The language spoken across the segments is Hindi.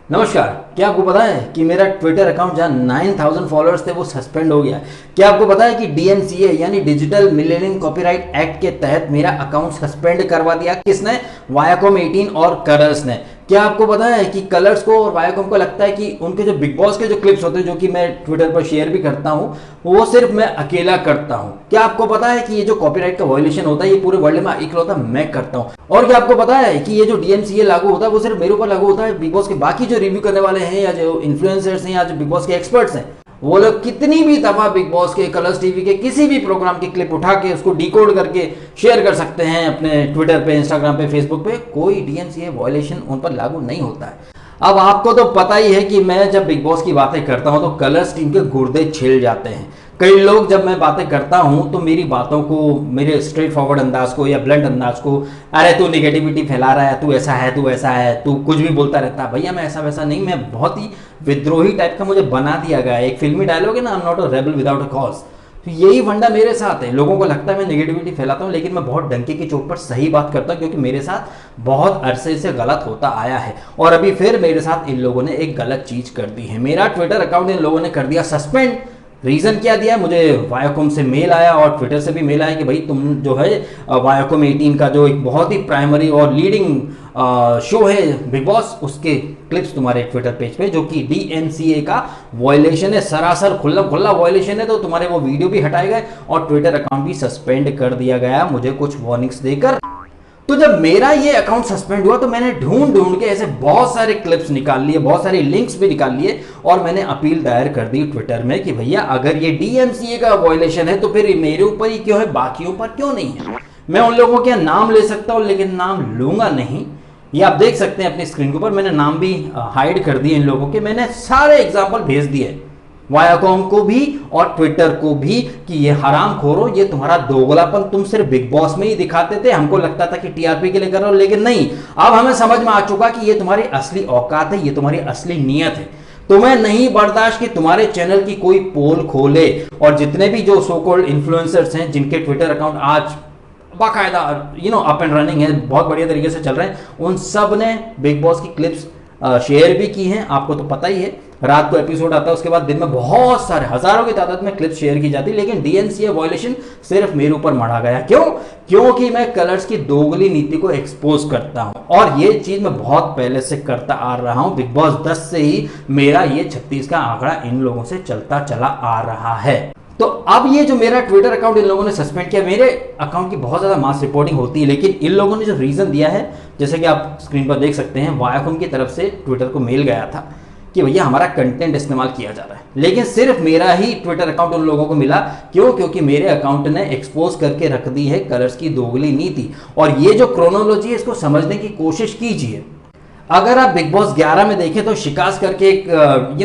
नमस्कार। क्या आपको पता है कि मेरा ट्विटर अकाउंट जहां 9000 फॉलोअर्स थे वो सस्पेंड हो गया। क्या आपको पता है कि डीएमसीए यानी डिजिटल मिलेनियम कॉपीराइट एक्ट के तहत मेरा अकाउंट सस्पेंड करवा दिया। किसने? वायाकॉम 18 और कलर्स ने। क्या आपको पता है कि कलर्स को और वायाकॉम को लगता है कि उनके जो बिग बॉस के जो क्लिप्स होते हैं, जो कि मैं ट्विटर पर शेयर भी करता हूं, वो सिर्फ मैं अकेला करता हूं। क्या आपको पता है कि ये जो कॉपीराइट का वायलेशन होता है ये पूरे वर्ल्ड में इकलौता मैं करता हूं। और क्या आपको पता है कि ये जो डीएमसीए लागू होता है वो सिर्फ मेरे ऊपर लागू होता है। बिग बॉस के बाकी जो रिव्यू करने वाले हैं या जो इन्फ्लुएंसर्स हैं या जो बिग बॉस के एक्सपर्ट्स हैं, वो लोग कितनी भी दफा बिग बॉस के, कलर्स टीवी के किसी भी प्रोग्राम की क्लिप उठा के उसको डिकोड करके शेयर कर सकते हैं अपने ट्विटर पे, इंस्टाग्राम पे, फेसबुक पे। कोई डीएमसीए वायलेशन उन पर लागू नहीं होता है। अब आपको तो पता ही है कि मैं जब बिग बॉस की बातें करता हूं तो कलर्स टीम के गुर्दे छिल जाते हैं। कई लोग जब मैं बातें करता हूं तो मेरी बातों को, मेरे स्ट्रेट फॉरवर्ड अंदाज को या ब्लंट अंदाज को, अरे तू निगेटिविटी फैला रहा है, तू ऐसा है, तू ऐसा है, तू कुछ भी बोलता रहता है। भैया मैं ऐसा वैसा नहीं, मैं बहुत ही विद्रोही टाइप का मुझे बना दिया गया है। एक फिल्मी डायलॉग है ना, I am not a rebel without a cause. तो यही फंडा मेरे साथ है। लोगों को लगता है मैं नेगेटिविटी फैलाता हूं, लेकिन मैं बहुत डंके की चोट पर सही बात करता हूं, क्योंकि मेरे साथ बहुत अरसे से गलत होता आया है। और अभी फिर मेरे साथ इन लोगों ने एक गलत चीज कर दी है। मेरा ट्विटर अकाउंट इन लोगों ने कर दिया सस्पेंड। रीजन क्या दिया? मुझे वायाकॉम से मेल आया और ट्विटर से भी मेल आया कि भाई तुम जो है वायाकॉम 18 का जो एक बहुत ही प्राइमरी और लीडिंग शो है बिग बॉस, उसके क्लिप्स तुम्हारे ट्विटर पेज पे, जो कि डीएमसीए का वायलेशन है, सरासर खुल्ला खुल्ला वायलेशन है, तो तुम्हारे वो वीडियो भी हटाए गए और ट्विटर अकाउंट भी सस्पेंड कर दिया गया मुझे कुछ वार्निंग्स देकर। तो जब मेरा ये अकाउंट सस्पेंड हुआ तो मैंने ढूंढ ढूंढ के ऐसे बहुत सारे क्लिप्स निकाल लिए, बहुत सारे लिंक्स भी निकाल लिए और मैंने अपील दायर कर दी ट्विटर में कि भैया अगर ये डीएमसीए का वायलेशन है तो फिर मेरे ऊपर ही क्यों है, बाकियों पर क्यों नहीं है। मैं उन लोगों के नाम ले सकता हूं लेकिन नाम लूंगा नहीं। ये आप देख सकते हैं अपनी स्क्रीन के ऊपर, मैंने नाम भी हाइड कर दिए इन लोगों के। मैंने सारे एग्जाम्पल भेज दिए वायाकॉम को भी और ट्विटर को भी कि ये हराम खोरो, ये तुम्हारा दोगलापन तुम सिर्फ बिग बॉस में ही दिखाते थे। हमको लगता था कि टीआरपी के लिए कर रहे हो, लेकिन नहीं, अब हमें समझ में आ चुका कि ये तुम्हारी असली औकात है, ये तुम्हारी असली नीयत है। तुम्हें नहीं बर्दाश्त कि तुम्हारे चैनल की कोई पोल खोले। और जितने भी जो सो कॉल्ड इन्फ्लुएंसर्स हैं जिनके ट्विटर अकाउंट आज बाकायदा अप एंड रनिंग है, बहुत बढ़िया तरीके से चल रहे हैं, उन सब ने बिग बॉस की क्लिप्स शेयर भी की हैं। आपको तो पता ही है, रात को एपिसोड आता है, उसके बाद दिन में बहुत सारे हजारों की तादाद में क्लिप्स शेयर की जाती, लेकिन डीएनसीए वायलेशन सिर्फ मेरे ऊपर मढ़ा गया। क्यों? क्योंकि मैं कलर्स की दोगली नीति को एक्सपोज करता हूं और ये चीज मैं बहुत पहले से करता आ रहा हूं। बिग बॉस 10 से ही मेरा ये 36 का आंकड़ा इन लोगों से चलता चला आ रहा है। तो अब ये जो मेरा ट्विटर अकाउंट इन लोगों ने सस्पेंड किया, मेरे अकाउंट की बहुत ज़्यादा मास रिपोर्टिंग होती है, लेकिन इन लोगों ने जो रीज़न दिया है, जैसे कि आप स्क्रीन पर देख सकते हैं, वायाकॉम की तरफ से ट्विटर को मेल गया था कि भैया हमारा कंटेंट इस्तेमाल किया जा रहा है, लेकिन सिर्फ मेरा ही ट्विटर अकाउंट उन लोगों को मिला। क्यों? क्योंकि मेरे अकाउंट ने एक्सपोज करके रख दी है कलर्स की दोगली नीति। और ये जो क्रोनोलॉजी है इसको समझने की कोशिश कीजिए। अगर आप बिग बॉस 11 में देखें तो शिकास करके एक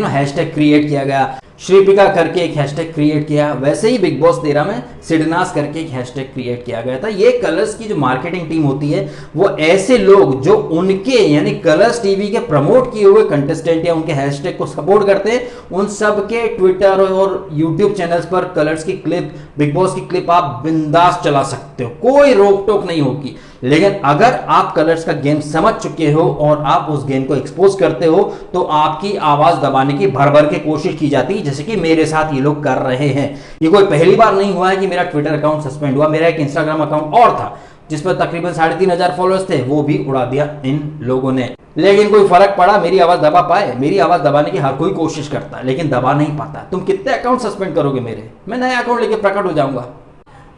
हैशटैग क्रिएट किया गया, श्रीपिका करके एक हैशटैग क्रिएट किया, वैसे ही बिग बॉस 13 में सिडनास करके एक हैशटैग क्रिएट किया गया था। ये कलर्स की जो मार्केटिंग टीम होती है वो ऐसे लोग जो उनके यानी कलर्स टीवी के प्रमोट किए हुए कंटेस्टेंट या उनके हैशटैग को सपोर्ट करते हैं, उन सब के ट्विटर और यूट्यूब चैनल्स पर कलर्स की क्लिप, बिग बॉस की क्लिप आप बिंदास चला सकते हो, कोई रोक टोक नहीं होगी। लेकिन अगर आप कलर्स का गेम समझ चुके हो और आप उस गेम को एक्सपोज करते हो तो आपकी आवाज दबाने की भर भर के कोशिश की जाती है, जैसे कि मेरे साथ ये लोग कर रहे हैं। ये कोई पहली बार नहीं हुआ है कि मेरा ट्विटर अकाउंट सस्पेंड हुआ। मेरा एक इंस्टाग्राम अकाउंट और था जिस पर तकरीबन 3500 फॉलोअर्स थे, वो भी उड़ा दिया इन लोगों ने। लेकिन कोई फर्क पड़ा? मेरी आवाज दबा पाए? मेरी आवाज दबाने की हर कोई कोशिश करता है लेकिन दबा नहीं पाता। तुम कितने अकाउंट सस्पेंड करोगे मेरे? मैं नया अकाउंट लेके प्रकट हो जाऊंगा।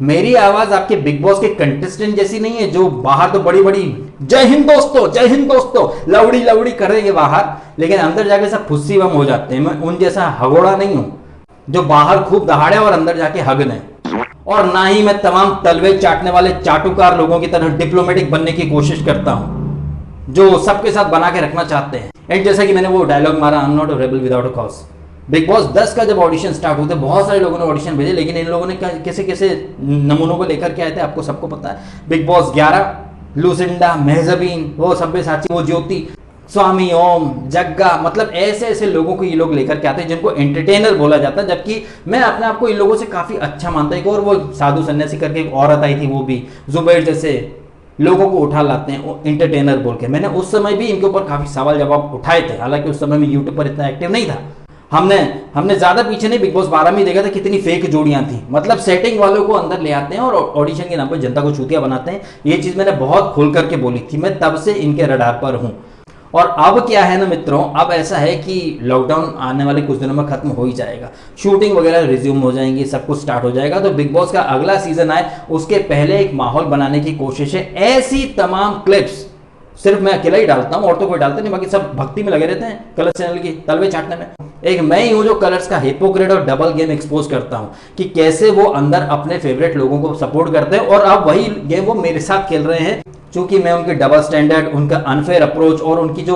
मेरी आवाज आपके बिग बॉस के कंटेस्टेंट जैसी नहीं है जो बाहर तो बड़ी बड़ी जय हिंद दोस्तों, जय हिंद दोस्तों, लवड़ी लवड़ी करेंगे बाहर, लेकिन अंदर जाके सब फुस्सी बम हो जाते हैं। मैं उन जैसा हगोड़ा नहीं हूं जो बाहर खूब दहाड़े और अंदर जाके हग दें। और ना ही मैं तमाम तलवे चाटने वाले चाटुकार लोगों की तरह डिप्लोमेटिक बनने की कोशिश करता हूं जो सबके साथ बना के रखना चाहते हैं। एंड जैसा कि मैंने वो डायलॉग मारा, I am not a rebel without a cause. Big boss 10 का जब ऑडिशन स्टार्ट होते बहुत सारे लोगों ने ऑडिशन भेजे, लेकिन इन लोगों ने कैसे कैसे नमूनों को लेकर के आए थे आपको सबको पता है। बिग बॉस 11 लुसिंडा, मेहजबीन, वो सब्यसाची, वो ज्योति, स्वामी ओम, जग्गा, मतलब ऐसे ऐसे लोगों को ये लोग लेकर के आते हैं जिनको एंटरटेनर बोला जाता है, जबकि मैं अपने आप को इन लोगों से काफी अच्छा मानता हूँ। और वो साधु सन्यासी करके एक औरत आई थी, वो भी जुबैर जैसे लोगों को उठा लाते हैं इंटरटेनर बोल के। मैंने उस समय भी इनके ऊपर काफी सवाल जवाब उठाए थे, हालांकि उस समय मैं यूट्यूब पर इतना एक्टिव नहीं था। हमने हमने ज्यादा पीछे नहीं, बिग बॉस 12 में देखा था कितनी फेक जोड़ियां थी। मतलब सेटिंग वालों को अंदर ले आते हैं और ऑडिशन के नाम पर जनता को चूतिया बनाते हैं। ये चीज मैंने बहुत खुल करके बोली थी, मैं तब से इनके रडार पर हूं। और अब क्या है ना मित्रों, अब ऐसा है कि लॉकडाउन आने वाले कुछ दिनों में खत्म हो ही जाएगा, शूटिंग वगैरह रिज्यूम हो जाएंगी, सब कुछ स्टार्ट हो जाएगा। तो बिग बॉस का अगला सीजन आए उसके पहले एक माहौल बनाने की कोशिश है। ऐसी तमाम क्लिप्स सिर्फ मैं अकेला ही डालता हूं और तो कोई डालता नहीं, बाकी सब भक्ति में लगे रहते हैं कलर्स चैनल की तलवे चाटने में। एक मैं ही हूं जो कलर्स का हिपोक्रेट और डबल गेम एक्सपोज करता हूं कि कैसे वो अंदर अपने फेवरेट लोगों को सपोर्ट करते हैं और अब वही गेम वो मेरे साथ खेल रहे हैं। चूंकि मैं उनके डबल स्टैंडर्ड, उनका अनफेयर अप्रोच और उनकी जो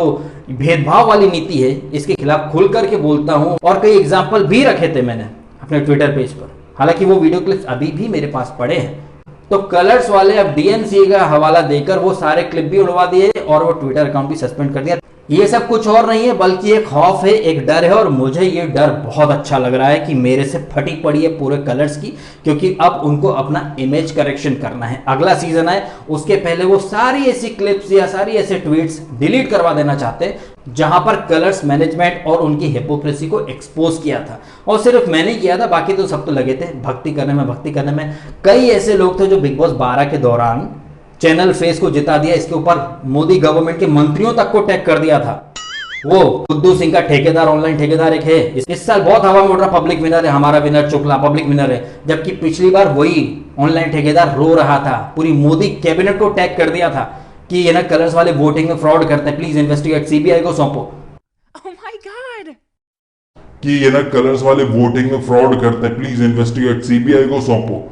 भेदभाव वाली नीति है इसके खिलाफ खुल करके बोलता हूं। और कई एग्जाम्पल भी रखे थे मैंने अपने ट्विटर पेज पर, हालांकि वो वीडियो क्लिप्स अभी भी मेरे पास पड़े हैं। तो कलर्स वाले अब डीएमसीए का हवाला देकर वो सारे क्लिप भी उड़वा दिए और वो ट्विटर अकाउंट भी सस्पेंड कर दिया। ये सब कुछ और नहीं है बल्कि एक खौफ है, एक डर है, और मुझे ये डर बहुत अच्छा लग रहा है कि मेरे से फटी पड़ी है पूरे कलर्स की, क्योंकि अब उनको अपना इमेज करेक्शन करना है। अगला सीजन आए उसके पहले वो सारी ऐसी क्लिप्स या सारी ऐसे ट्वीट्स डिलीट करवा देना चाहते हैं जहां पर कलर्स मैनेजमेंट और उनकी हिपोक्रेसी को एक्सपोज किया था। और सिर्फ मैंने किया था, बाकी तो सब तो लगे थे भक्ति करने में। कई ऐसे लोग थे जो बिग बॉस 12 के दौरान चैनल फेस को जिता दिया, इसके ऊपर मोदी गवर्नमेंट के मंत्रियों तक को टैग कर दिया था। वो बुद्धू सिंह का ठेकेदार, ऑनलाइन ठेकेदार एक है, इस साल बहुत हवा में उड़ रहा, पब्लिक विनर है, हमारा विनर चुकला पब्लिक विनर है। जबकि पिछली बार वही ऑनलाइन ठेकेदार रो रहा था, पूरी मोदी कैबिनेट को टैग कर दिया था कि ये ना कलर्स वाले वोटिंग में फ्रॉड करते हैं, प्लीज इन्वेस्टिगेट, सीबीआई को सौंपो। Oh my God! कि ये ना कलर्स वाले वोटिंग में फ्रॉड करते हैं, प्लीज इन्वेस्टिगेट, सीबीआई को सौंपो।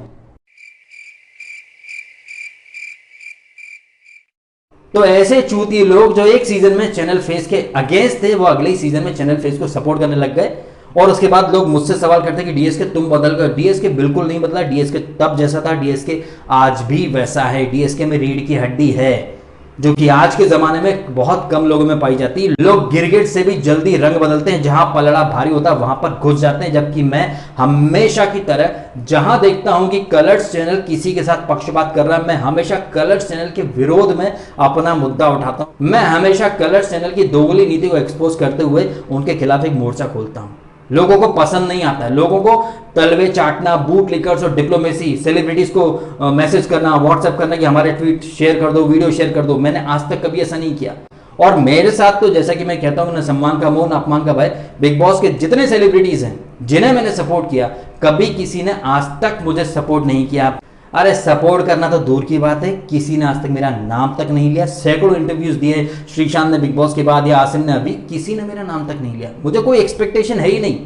तो ऐसे चूती लोग जो एक सीजन में चैनल फेस के अगेंस्ट थे, वो अगले सीजन में चैनल फेस को सपोर्ट करने लग गए। और उसके बाद लोग मुझसे सवाल करते हैं कि डीएसके तुम बदल गए। डीएसके बिल्कुल नहीं बदला, डीएसके तब जैसा था डीएसके आज भी वैसा है। डीएसके में रीढ़ की हड्डी है जो कि आज के जमाने में बहुत कम लोगों में पाई जाती है। लोग गिरगिट से भी जल्दी रंग बदलते हैं, जहां पलड़ा भारी होता है वहां पर घुस जाते हैं। जबकि मैं हमेशा की तरह जहां देखता हूं कि कलर्स चैनल किसी के साथ पक्षपात कर रहा है, मैं हमेशा कलर्स चैनल के विरोध में अपना मुद्दा उठाता हूं। मैं हमेशा कलर्स चैनल की दोगली नीति को एक्सपोज करते हुए उनके खिलाफ एक मोर्चा खोलता हूं। लोगों को पसंद नहीं आता है, लोगों को तलवे चाटना, बूट लिकर्स और डिप्लोमेसी, सेलिब्रिटीज को मैसेज करना, व्हाट्सएप करना कि हमारे ट्वीट शेयर कर दो, वीडियो शेयर कर दो। मैंने आज तक कभी ऐसा नहीं किया। और मेरे साथ तो जैसा कि मैं कहता हूं ना, सम्मान का मोह न अपमान का भय। बिग बॉस के जितने सेलिब्रिटीज हैं जिन्हें मैंने सपोर्ट किया, कभी किसी ने आज तक मुझे सपोर्ट नहीं किया। अरे सपोर्ट करना तो दूर की बात है, किसी ने आज तक मेरा नाम तक नहीं लिया। सैकड़ों इंटरव्यूज दिए श्रीशांत ने बिग बॉस के बाद या आसिम ने, अभी किसी ने मेरा नाम तक नहीं लिया। मुझे कोई एक्सपेक्टेशन है ही नहीं,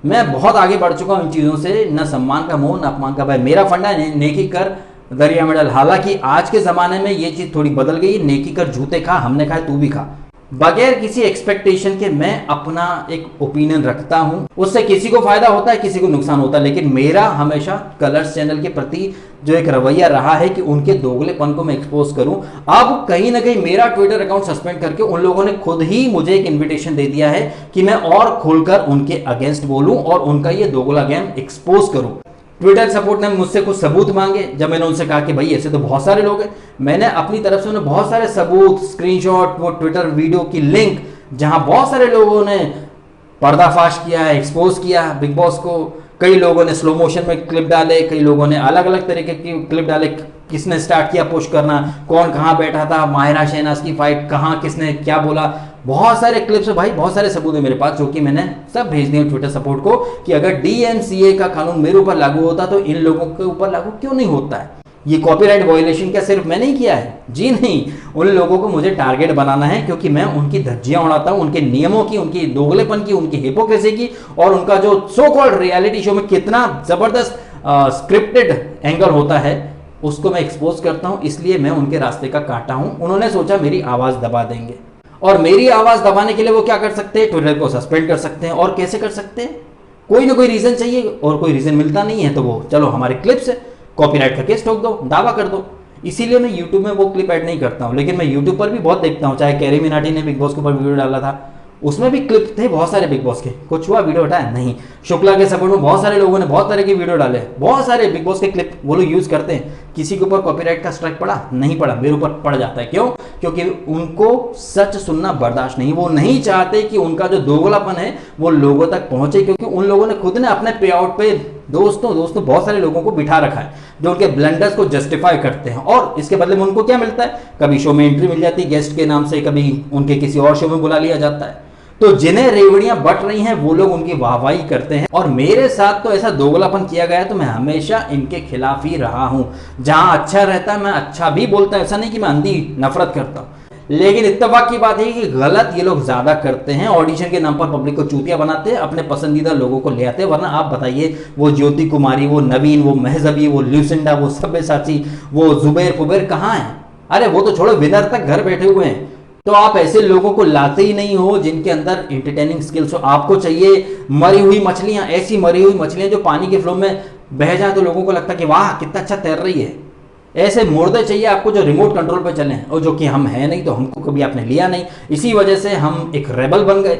मैं बहुत आगे बढ़ चुका हूं इन चीजों से। न सम्मान का मोह न अपमान का भय। मेरा फंडा है नेकी कर दरिया में डाल। हालांकि आज के जमाने में ये चीज थोड़ी बदल गई, नेकी कर जूते खा, हमने खाए तू भी खा। बगैर किसी एक्सपेक्टेशन के मैं अपना एक ओपिनियन रखता हूं, उससे किसी को फायदा होता है, किसी को नुकसान होता है। लेकिन मेरा हमेशा कलर्स चैनल के प्रति जो एक रवैया रहा है कि उनके दोगलेपन को मैं एक्सपोज करूं। अब कहीं ना कहीं मेरा ट्विटर अकाउंट सस्पेंड करके उन लोगों ने खुद ही मुझे एक इन्विटेशन दे दिया है कि मैं और खुलकर उनके अगेंस्ट बोलूं और उनका ये दोगला गेम एक्सपोज करूं। ट्विटर सपोर्ट ने मुझसे कुछ सबूत मांगे। जब मैंने उनसे कहा कि भाई ऐसे तो बहुत सारे लोग हैं, मैंने अपनी तरफ से उन्हें बहुत सारे सबूत, स्क्रीनशॉट, वो ट्विटर वीडियो की लिंक जहां बहुत सारे लोगों ने पर्दाफाश किया है, एक्सपोज किया बिग बॉस को। कई लोगों ने स्लो मोशन में क्लिप डाले, कई लोगों ने अलग अलग तरीके की क्लिप डाले। किसने स्टार्ट किया पुश करना, कौन कहां बैठा था, माहिरा शहनाज की फाइट कहां, किसने क्या बोला, बहुत सारे क्लिप्स है भाई, बहुत सारे सबूत है मेरे पास, जो कि मैंने सब भेज दिए ट्विटर सपोर्ट को कि अगर डीएमसीए का कानून मेरे ऊपर लागू होता तो इन लोगों के ऊपर लागू क्यों नहीं होता है। ये कॉपीराइट वायलेशन क्या सिर्फ मैंने ही किया है? जी नहीं, उन लोगों को मुझे टारगेट बनाना है, क्योंकि मैं उनकी धज्जियां उड़ाता हूं, उनके नियमों की, उनकी दोगलेपन की, उनकी हिपोक्रेसी की, और उनका जो सो कॉल्ड रियलिटी शो में कितना जबरदस्त स्क्रिप्टेड एंगल होता है उसको मैं एक्सपोज करता हूं। इसलिए मैं उनके रास्ते का कांटा हूं। उन्होंने सोचा मेरी आवाज दबा देंगे, और मेरी आवाज दबाने के लिए वो क्या कर सकते हैं? ट्विटर को सस्पेंड कर सकते हैं। और कैसे कर सकते हैं? कोई ना कोई रीजन चाहिए, और कोई रीजन मिलता नहीं है तो वो चलो हमारे क्लिप्स है, कॉपीराइट का केस ठोक दो, दावा कर दो। इसीलिए मैं YouTube में वो क्लिप ऐड नहीं करता हूं। लेकिन मैं YouTube पर भी बहुत देखता हूं, चाहे कैरी मिनाटी ने बिग बॉस के ऊपर वीडियो डाला था, उसमें भी क्लिप थे बहुत सारे बिग बॉस के, कुछ हुआ वीडियो हटाया नहीं। शुक्ला के सपोर्ट में बहुत सारे लोगों ने बहुत तरह की वीडियो डाले, बहुत सारे बिग बॉस के क्लिप वो लोग यूज करते हैं। किसी के ऊपर कॉपीराइट का स्ट्राइक पड़ा नहीं पड़ा, मेरे ऊपर पड़ जाता है। क्यों? क्योंकि उनको सच सुनना बर्दाश्त नहीं, वो नहीं चाहते कि उनका जो दोगलापन है वो लोगों तक पहुंचे, क्योंकि उन लोगों ने खुद ने अपने पे आउट पे दोस्तों बहुत सारे लोगों को बिठा रखा है जो उनके ब्लंडर्स को जस्टिफाई करते हैं, और इसके बदले में उनको क्या मिलता है? कभी शो में एंट्री मिल जाती है गेस्ट के नाम से, कभी उनके किसी और शो में बुला लिया जाता है। तो जिन्हें रेवड़ियां बट रही हैं वो लोग उनकी वाहवाही करते हैं, और मेरे साथ तो ऐसा दोगलापन किया गया है तो मैं हमेशा इनके खिलाफ ही रहा हूं। जहां अच्छा रहता है मैं अच्छा भी बोलता हूं, ऐसा नहीं कि मैं अंधी नफरत करता हूं, लेकिन इत्तेफाक की बात है कि गलत ये लोग ज्यादा करते हैं। ऑडिशन के नाम पर पब्लिक को चूतिया बनाते हैं, अपने पसंदीदा लोगों को ले आते हैं। वरना आप बताइए, वो ज्योति कुमारी, वो नवीन, वो महजबी, वो ल्यूसिंडा, वो सब्यसाची, वो जुबैर फुबैर कहाँ है? अरे वो तो छोड़ो, विनर तक घर बैठे हुए हैं। तो आप ऐसे लोगों को लाते ही नहीं हो जिनके अंदर एंटरटेनिंग स्किल्स हो। आपको चाहिए मरी हुई मछलियां, ऐसी मरी हुई मछलियां जो पानी के फ्लो में बह जाए तो लोगों को लगता है कि वाह कितना अच्छा तैर रही है। ऐसे मुर्दे चाहिए आपको जो रिमोट कंट्रोल पे चले, और जो कि हम हैं नहीं, तो हमको कभी आपने लिया नहीं। इसी वजह से हम एक रेबल बन गए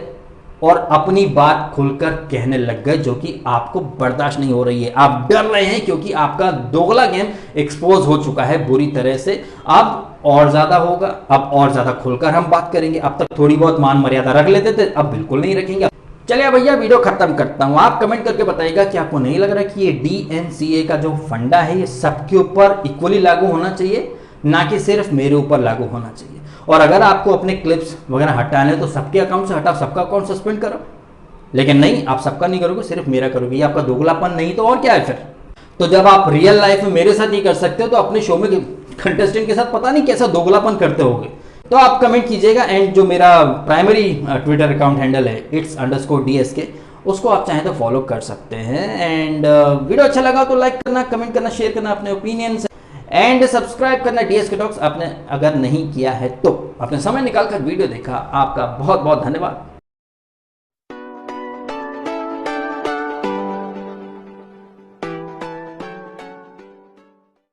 और अपनी बात खुलकर कहने लग गए, जो कि आपको बर्दाश्त नहीं हो रही है। आप डर रहे हैं क्योंकि आपका दोगला गेम एक्सपोज हो चुका है बुरी तरह से। अब और ज्यादा होगा, अब और ज्यादा खुलकर हम बात करेंगे। अब तक थोड़ी बहुत मान मर्यादा रख लेते थे, अब बिल्कुल नहीं रखेंगे। चलिए भैया वीडियो खत्म करता हूं। आप कमेंट करके बताइएगा कि आपको नहीं लग रहा कि ये DNCA का जो फंडा है ये सबके ऊपर इक्वली लागू होना चाहिए, ना कि सिर्फ मेरे ऊपर लागू होना चाहिए। और अगर आपको अपने क्लिप्स वगैरह हटाने तो सबके अकाउंट से हटाओ, सबका अकाउंट सस्पेंड करो। लेकिन नहीं, आप सबका नहीं करोगे, सिर्फ मेरा करोगे। ये आपका दोगलापन नहीं तो और क्या है फिर? तो जब आप रियल लाइफ में मेरे साथ ही कर सकते हो तो अपने शो में कंटेस्टेंट के साथ पता नहीं कैसा दोगलापन करते होगे। तो आप कमेंट कीजिएगा। एंड जो मेरा प्राइमरी ट्विटर अकाउंट हैंडल है its_DSK, उसको आप चाहें तो फॉलो कर सकते हैं। एंड वीडियो अच्छा लगा तो लाइक करना, कमेंट करना, शेयर करना अपने ओपिनियंस, एंड सब्सक्राइब करना DSK टॉक्स आपने अगर नहीं किया है तो। अपने समय निकालकर वीडियो देखा, आपका बहुत बहुत धन्यवाद।